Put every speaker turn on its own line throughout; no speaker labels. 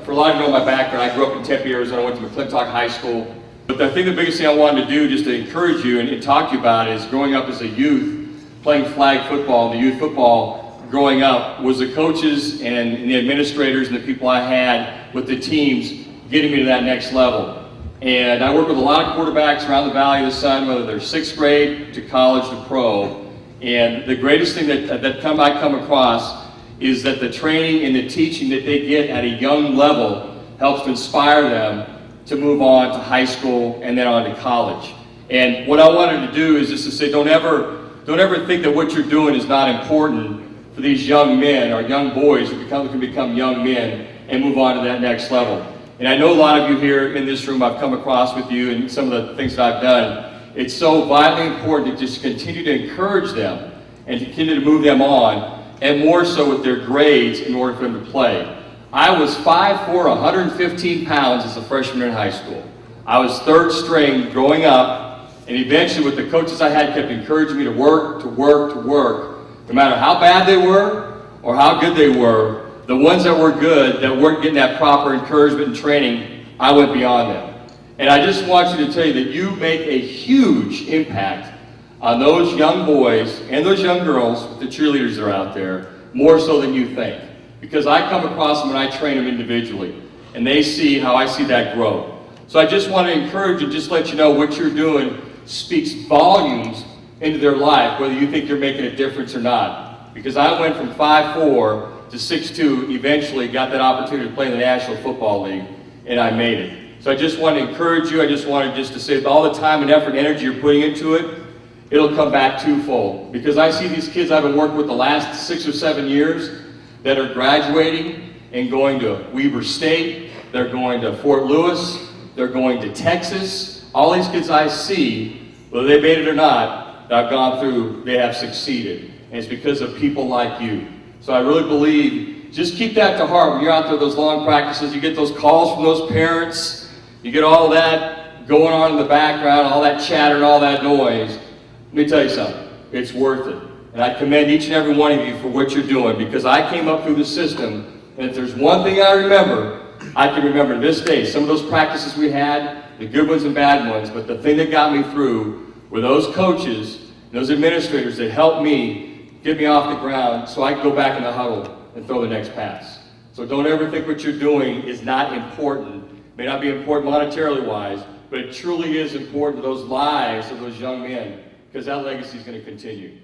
for a lot of you know my background, I grew up in Tempe, Arizona, went to McClintock High School. But I think the biggest thing I wanted to do, just to encourage you and talk to you about, is growing up as a youth, playing flag football, the youth football growing up, was the coaches and the administrators and the people I had with the teams getting me to that next level. And I work with a lot of quarterbacks around the Valley of the Sun, whether they're 6th grade to college to pro. And the greatest thing that I come across is that the training and the teaching that they get at a young level helps to inspire them to move on to high school and then on to college. And what I wanted to do is just to say, don't ever think that what you're doing is not important for these young men or young boys who can become young men and move on to that next level. And I know a lot of you here in this room, I've come across with you and some of the things that I've done. It's so vitally important to just continue to encourage them and to continue to move them on, and more so with their grades in order for them to play. I was 5'4", 115 pounds as a freshman in high school. I was 3rd string growing up, and eventually with the coaches I had kept encouraging me to work, to work, to work. No matter how bad they were or how good they were, the ones that were good, that weren't getting that proper encouragement and training, I went beyond them. And I just want you to tell you that you make a huge impact on those young boys and those young girls, the cheerleaders that are out there, more so than you think. Because I come across them and I train them individually, and they see how I see that grow. So I just want to encourage you, just let you know what you're doing speaks volumes into their life, whether you think you're making a difference or not. Because I went from 5'4" to 6'2", eventually got that opportunity to play in the National Football League, and I made it. So I just want to encourage you, I just wanted just to say, with all the time and effort and energy you're putting into it, it'll come back twofold. Because I see these kids I've been working with the last 6 or 7 years that are graduating and going to Weber State, they're going to Fort Lewis, they're going to Texas. All these kids I see, whether they made it or not, that I've gone through, they have succeeded. And it's because of people like you. So I really believe, just keep that to heart when you're out there those long practices, you get those calls from those parents, you get all that going on in the background, all that chatter and all that noise. Let me tell you something, it's worth it. And I commend each and every one of you for what you're doing, because I came up through the system, and if there's one thing I remember, I can remember to this day, some of those practices we had, the good ones and bad ones, but the thing that got me through were those coaches, and those administrators that helped me get me off the ground so I could go back in the huddle and throw the next pass. So don't ever think what you're doing is not important. It may not be important monetarily wise, but it truly is important to those lives of those young men, because that legacy is going to continue.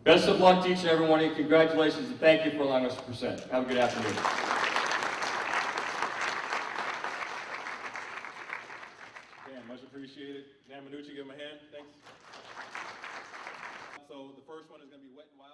Best of luck to each and every one of you. Congratulations, and thank you for allowing us to present. Have a good afternoon.
Dan, much appreciated. Dan Manucci, give him a hand. Thanks. So the first one is going to be wet and wild.